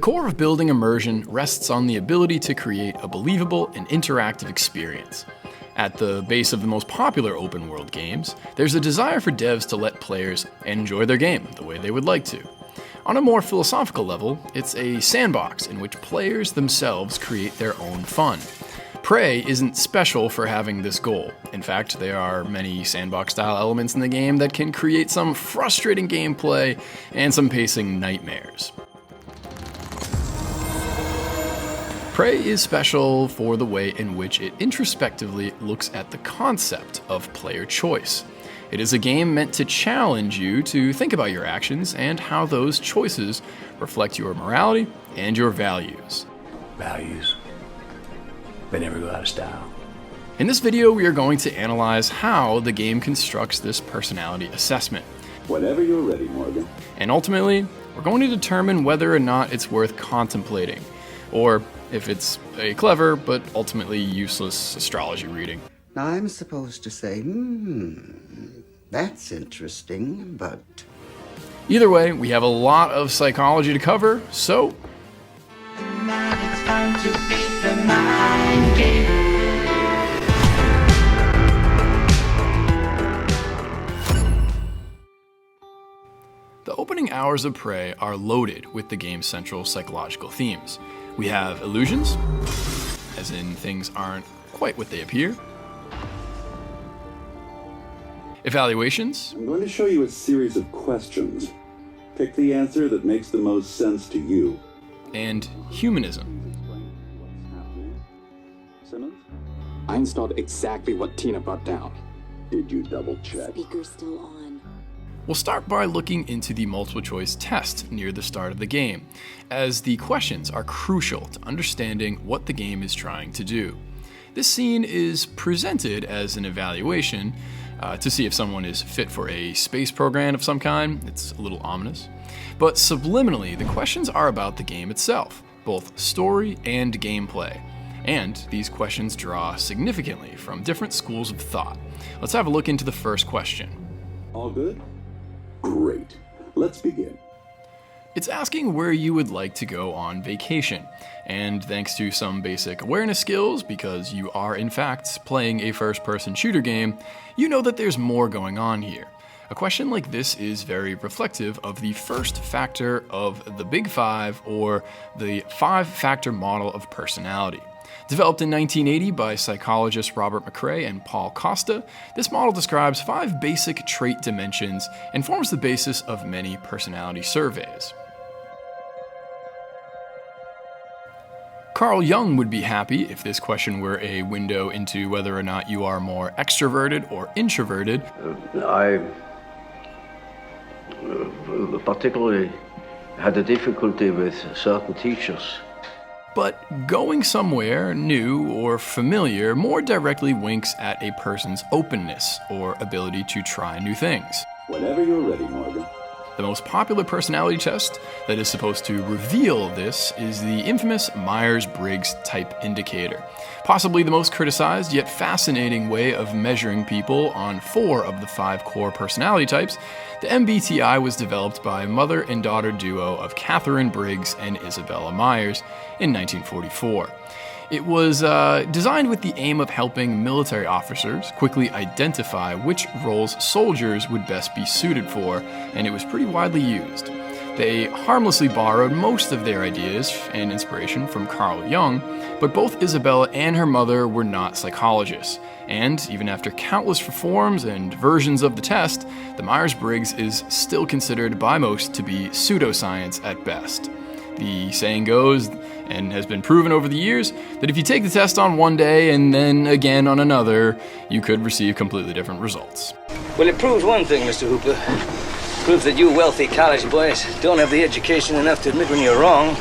core of building immersion rests on the ability to create a believable and interactive experience. At the base of the most popular open-world games, there's a desire for devs to let players enjoy their game the way they would like to. On a more philosophical level, it's a sandbox in which players themselves create their own fun. Prey isn't special for having this goal. In fact, there are many sandbox-style elements in the game that can create some frustrating gameplay and some pacing nightmares. Prey is special for the way in which it introspectively looks at the concept of player choice. It is a game meant to challenge you to think about your actions and how those choices reflect your morality and your values. Values. They never go out of style. In this video, we are going to analyze how the game constructs this personality assessment. Whenever you're ready, Morgan. And ultimately, we're going to determine whether or not it's worth contemplating, or if it's a clever but ultimately useless astrology reading. Now I'm supposed to say, that's interesting, but... Either way, we have a lot of psychology to cover, so... It's time to beat the mind game. The opening hours of Prey are loaded with the game's central psychological themes. We have illusions, as in things aren't quite what they appear. Evaluations. I'm going to show you a series of questions. Pick the answer that makes the most sense to you. And humanism. Simmons? Mine's not exactly what Tina brought down. Did you double check? Speaker's still on. We'll start by looking into the multiple choice test near the start of the game, as the questions are crucial to understanding what the game is trying to do. This scene is presented as an evaluation to see if someone is fit for a space program of some kind. It's a little ominous. But subliminally, the questions are about the game itself, both story and gameplay. And these questions draw significantly from different schools of thought. Let's have a look into the first question. All good? Great. Let's begin. It's asking where you would like to go on vacation. And thanks to some basic awareness skills, because you are in fact playing a first-person shooter game, you know that there's more going on here. A question like this is very reflective of the first factor of the Big Five, or the five-factor model of personality. Developed in 1980 by psychologists Robert McCrae and Paul Costa, this model describes 5 basic trait dimensions and forms the basis of many personality surveys. Carl Jung would be happy if this question were a window into whether or not you are more extroverted or introverted. I particularly had a difficulty with certain teachers. But going somewhere new or familiar more directly winks at a person's openness or ability to try new things. Whenever you're ready, Morgan. The most popular personality test that is supposed to reveal this is the infamous Myers-Briggs Type Indicator, possibly the most criticized yet fascinating way of measuring people on 4 of the 5 core personality types. The MBTI was developed by a mother and daughter duo of Catherine Briggs and Isabella Myers in 1944. It was designed with the aim of helping military officers quickly identify which roles soldiers would best be suited for, and it was pretty widely used. They harmlessly borrowed most of their ideas and inspiration from Carl Jung, but both Isabella and her mother were not psychologists, and even after countless reforms and versions of the test, the Myers-Briggs is still considered by most to be pseudoscience at best. The saying goes, and has been proven over the years, that if you take the test on one day and then again on another, you could receive completely different results. Well, it proves one thing, Mr. Hooper. It proves that you wealthy college boys don't have the education enough to admit when you're wrong.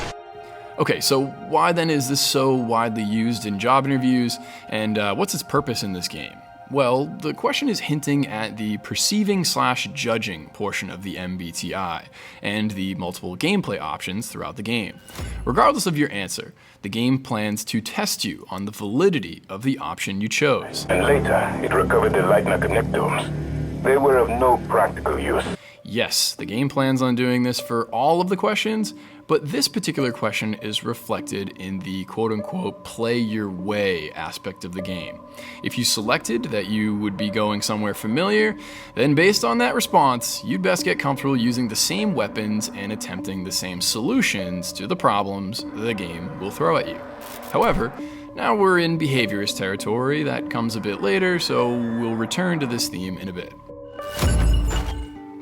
Okay, so why then is this so widely used in job interviews, and what's its purpose in this game? Well, the question is hinting at the perceiving/judging portion of the MBTI and the multiple gameplay options throughout the game. Regardless of your answer, the game plans to test you on the validity of the option you chose. And later, it recovered the Leitner connectors. They were of no practical use. Yes, the game plans on doing this for all of the questions, but this particular question is reflected in the quote-unquote play your way aspect of the game. If you selected that you would be going somewhere familiar, then based on that response, you'd best get comfortable using the same weapons and attempting the same solutions to the problems the game will throw at you. However, now we're in behaviorist territory. That comes a bit later, so we'll return to this theme in a bit.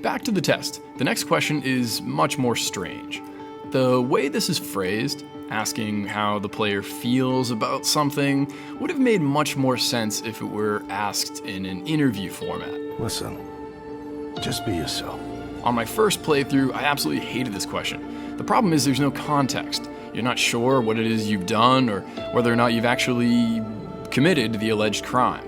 Back to the test. The next question is much more strange. The way this is phrased, asking how the player feels about something, would have made much more sense if it were asked in an interview format. Listen, just be yourself. On my first playthrough, I absolutely hated this question. The problem is there's no context. You're not sure what it is you've done or whether or not you've actually committed the alleged crime.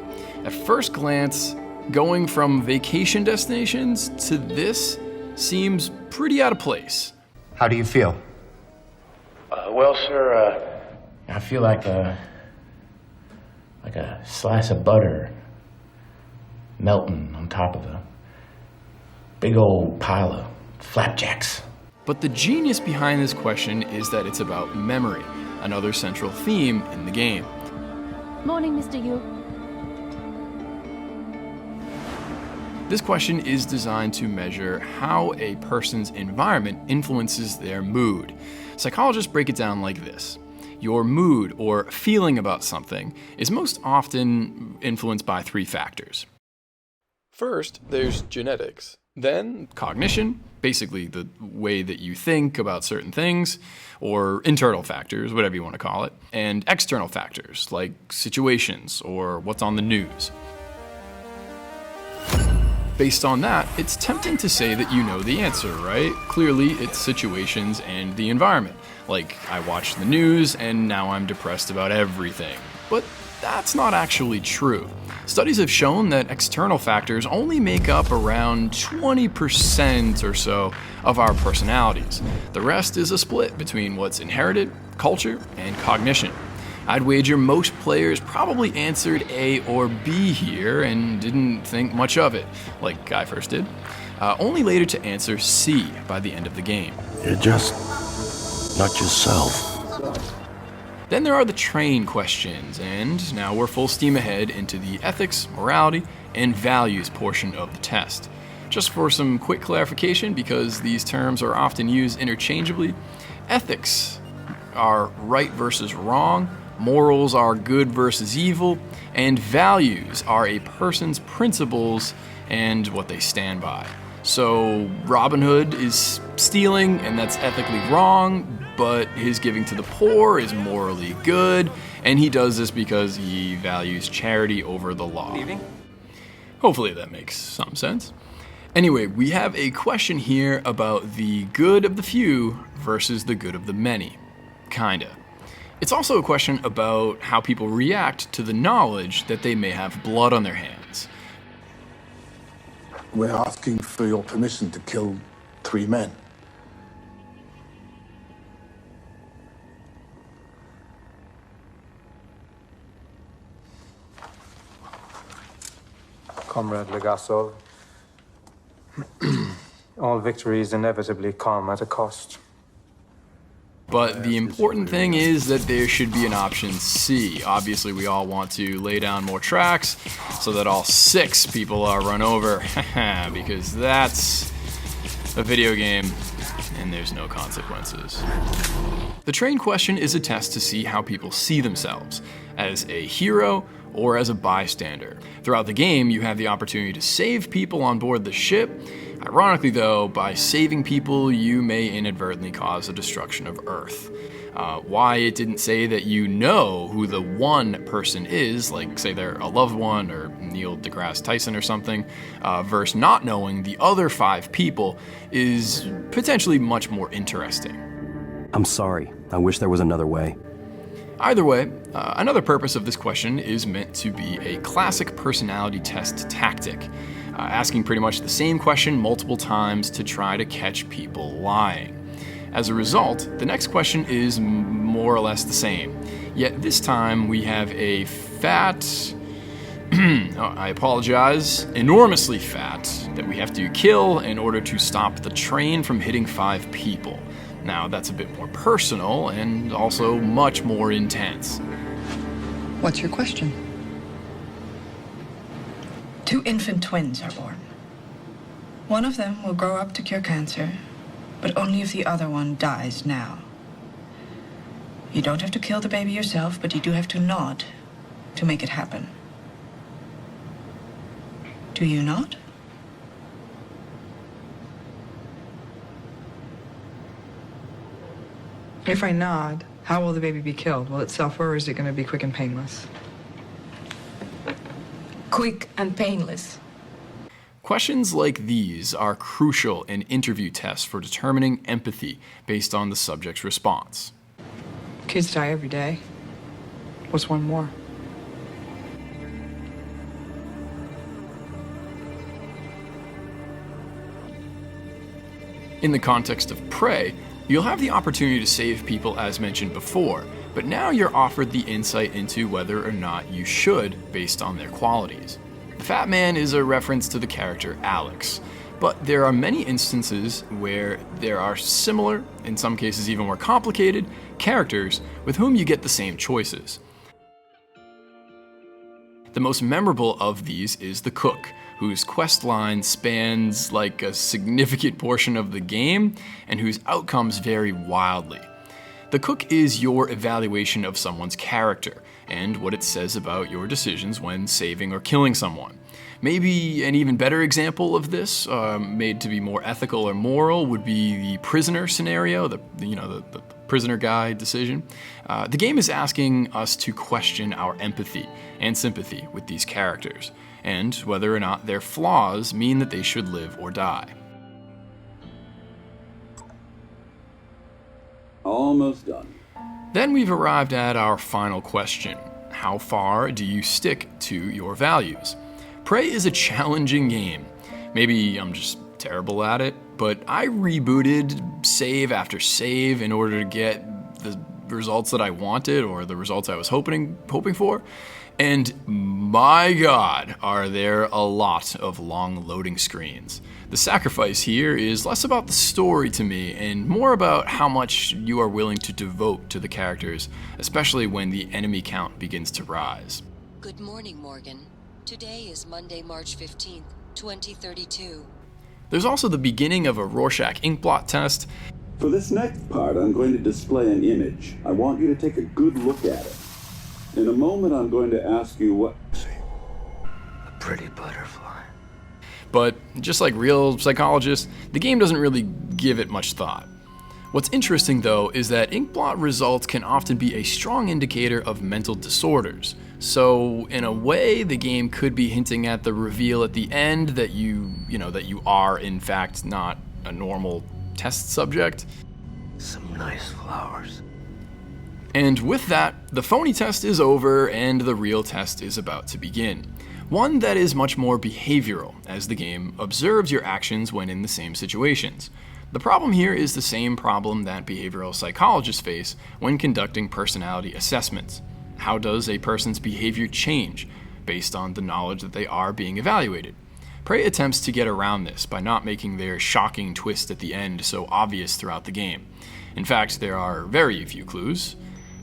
At first glance, going from vacation destinations to this seems pretty out of place. How do you feel? Well, sir, I feel like a slice of butter melting on top of a big old pile of flapjacks. But the genius behind this question is that it's about memory, another central theme in the game. Morning, Mr. Yu. This question is designed to measure how a person's environment influences their mood. Psychologists break it down like this. Your mood or feeling about something is most often influenced by 3 factors. First, there's genetics. Then, cognition, basically the way that you think about certain things, or internal factors, whatever you want to call it, and external factors, like situations or what's on the news. Based on that, it's tempting to say that you know the answer, right? Clearly, it's situations and the environment. Like, I watched the news and now I'm depressed about everything. But that's not actually true. Studies have shown that external factors only make up around 20% or so of our personalities. The rest is a split between what's inherited, culture, and cognition. I'd wager most players probably answered A or B here and didn't think much of it, like I first did, only later to answer C by the end of the game. You're just not yourself. Then there are the train questions, and now we're full steam ahead into the ethics, morality, and values portion of the test. Just for some quick clarification, because these terms are often used interchangeably, ethics are right versus wrong, morals are good versus evil, and values are a person's principles and what they stand by. So Robin Hood is stealing, and that's ethically wrong, but his giving to the poor is morally good, and he does this because he values charity over the law. Good evening. Hopefully that makes some sense. Anyway, we have a question here about the good of the few versus the good of the many. Kinda. It's also a question about how people react to the knowledge that they may have blood on their hands. We're asking for your permission to kill 3 men. Comrade Legasov, all victories inevitably come at a cost. But the important thing is that there should be an option C. Obviously, we all want to lay down more tracks so that all 6 people are run over, because that's a video game and there's no consequences. The train question is a test to see how people see themselves, as a hero or as a bystander. Throughout the game, you have the opportunity to save people on board the ship. Ironically though, by saving people, you may inadvertently cause the destruction of Earth. Why it didn't say that you know who the one person is, like say they're a loved one or Neil deGrasse Tyson or something, versus not knowing the other 5 people is potentially much more interesting. I'm sorry. I wish there was another way. Either way, another purpose of this question is meant to be a classic personality test tactic, asking pretty much the same question multiple times to try to catch people lying. As a result, the next question is more or less the same, yet this time we have a fat I apologize, enormously fat, that we have to kill in order to stop the train from hitting 5 people. Now, that's a bit more personal and also much more intense. What's your question? 2 infant twins are born. One of them will grow up to cure cancer, but only if the other one dies now. You don't have to kill the baby yourself, but you do have to nod to make it happen. Do you not? If I nod, how will the baby be killed? Will it suffer, or is it going to be quick and painless? Quick and painless. Questions like these are crucial in interview tests for determining empathy based on the subject's response. Kids die every day. What's one more? In the context of Prey, you'll have the opportunity to save people as mentioned before, but now you're offered the insight into whether or not you should based on their qualities. The Fat Man is a reference to the character Alex, but there are many instances where there are similar, in some cases even more complicated, characters with whom you get the same choices. The most memorable of these is the Cook, whose quest line spans like a significant portion of the game and whose outcomes vary wildly. The Cook is your evaluation of someone's character and what it says about your decisions when saving or killing someone. Maybe an even better example of this, made to be more ethical or moral, would be the prisoner scenario, the prisoner guy decision. The game is asking us to question our empathy and sympathy with these characters, and whether or not their flaws mean that they should live or die. Almost done. Then we've arrived at our final question. How far do you stick to your values? Prey is a challenging game. Maybe I'm just terrible at it, but I rebooted save after save in order to get the results that I wanted or the results I was hoping for. And my God, are there a lot of long loading screens. The sacrifice here is less about the story to me and more about how much you are willing to devote to the characters, especially when the enemy count begins to rise. Good morning, Morgan. Today is Monday, March 15th, 2032. There's also the beginning of a Rorschach inkblot test. For this next part, I'm going to display an image. I want you to take a good look at it. In a moment, I'm going to ask you what... A pretty butterfly. But just like real psychologists, the game doesn't really give it much thought. What's interesting, though, is that inkblot results can often be a strong indicator of mental disorders. So, in a way, the game could be hinting at the reveal at the end that you are, in fact, not a normal test subject. Some nice flowers. And with that, the phony test is over and the real test is about to begin. One that is much more behavioral, as the game observes your actions when in the same situations. The problem here is the same problem that behavioral psychologists face when conducting personality assessments. How does a person's behavior change based on the knowledge that they are being evaluated? Prey attempts to get around this by not making their shocking twist at the end so obvious throughout the game. In fact, there are very few clues.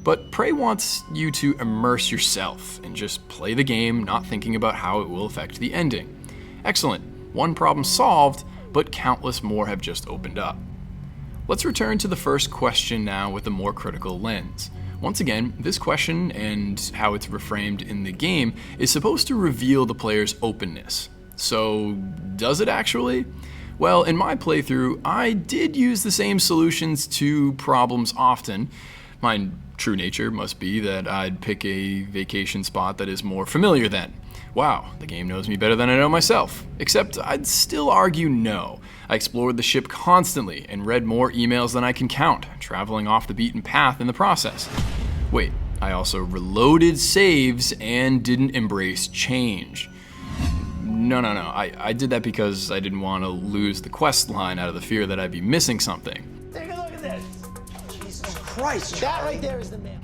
But Prey wants you to immerse yourself and just play the game, not thinking about how it will affect the ending. Excellent. One problem solved, but countless more have just opened up. Let's return to the first question now with a more critical lens. Once again, this question and how it's reframed in the game is supposed to reveal the player's openness. So, does it actually? Well, in my playthrough, I did use the same solutions to problems often. My true nature must be that I'd pick a vacation spot that is more familiar then. Wow, the game knows me better than I know myself. Except I'd still argue no. I explored the ship constantly and read more emails than I can count, traveling off the beaten path in the process. Wait, I also reloaded saves and didn't embrace change. No. I did that because I didn't want to lose the quest line out of the fear that I'd be missing something. Take a look at this. Jesus Christ, that right there is the man.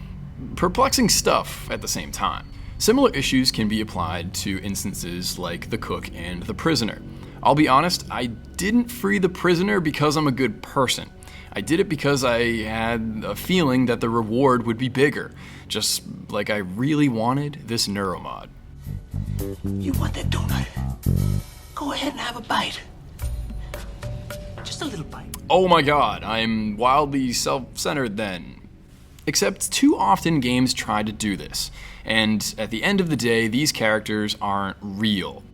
Perplexing stuff at the same time. Similar issues can be applied to instances like the cook and the prisoner. I'll be honest, I didn't free the prisoner because I'm a good person. I did it because I had a feeling that the reward would be bigger, just like I really wanted this neuromod. You want that donut? Go ahead and have a bite. Just a little bite. Oh my god, I'm wildly self-centered then. Except too often games try to do this, and at the end of the day, these characters aren't real.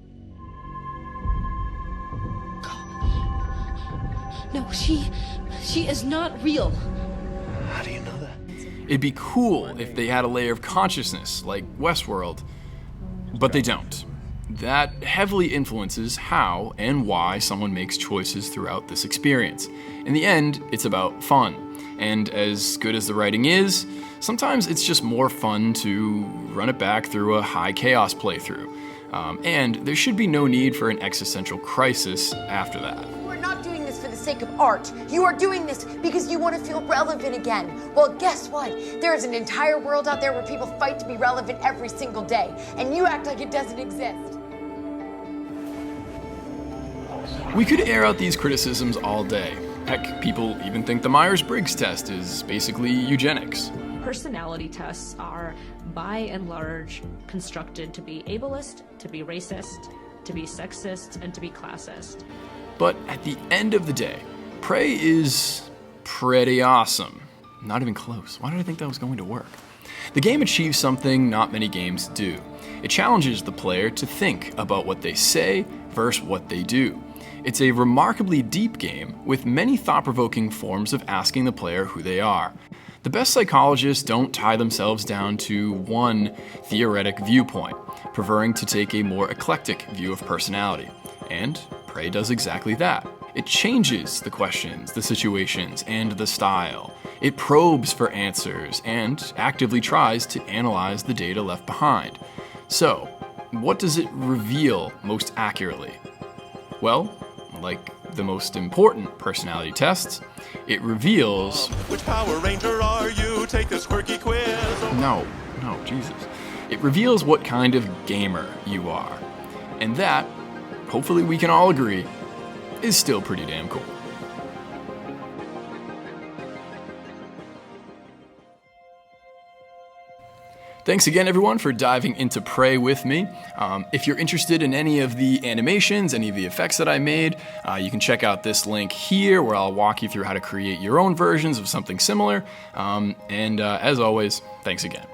No, she is not real. How do you know that? It'd be cool if they had a layer of consciousness, like Westworld, but they don't. That heavily influences how and why someone makes choices throughout this experience. In the end, it's about fun. And as good as the writing is, sometimes it's just more fun to run it back through a high chaos playthrough. And there should be no need for an existential crisis after that. You are not doing this for the sake of art. You are doing this because you want to feel relevant again. Well, guess what? There is an entire world out there where people fight to be relevant every single day, and you act like it doesn't exist. We could air out these criticisms all day. Heck, people even think the Myers-Briggs test is basically eugenics. Personality tests are, by and large, constructed to be ableist, to be racist, to be sexist, and to be classist. But at the end of the day, Prey is pretty awesome. Not even close. Why did I think that was going to work? The game achieves something not many games do. It challenges the player to think about what they say versus what they do. It's a remarkably deep game with many thought-provoking forms of asking the player who they are. The best psychologists don't tie themselves down to one theoretic viewpoint, preferring to take a more eclectic view of personality. And Prey does exactly that. It changes the questions, the situations, and the style. It probes for answers and actively tries to analyze the data left behind. So, what does it reveal most accurately? Well, like the most important personality tests, it reveals... Which Power Ranger are you? Take this quirky quiz. No, Jesus. It reveals what kind of gamer you are. And that, hopefully we can all agree, is still pretty damn cool. Thanks again, everyone, for diving into Prey with me. If you're interested in any of the animations, any of the effects that I made, you can check out this link here where I'll walk you through how to create your own versions of something similar. And as always, thanks again.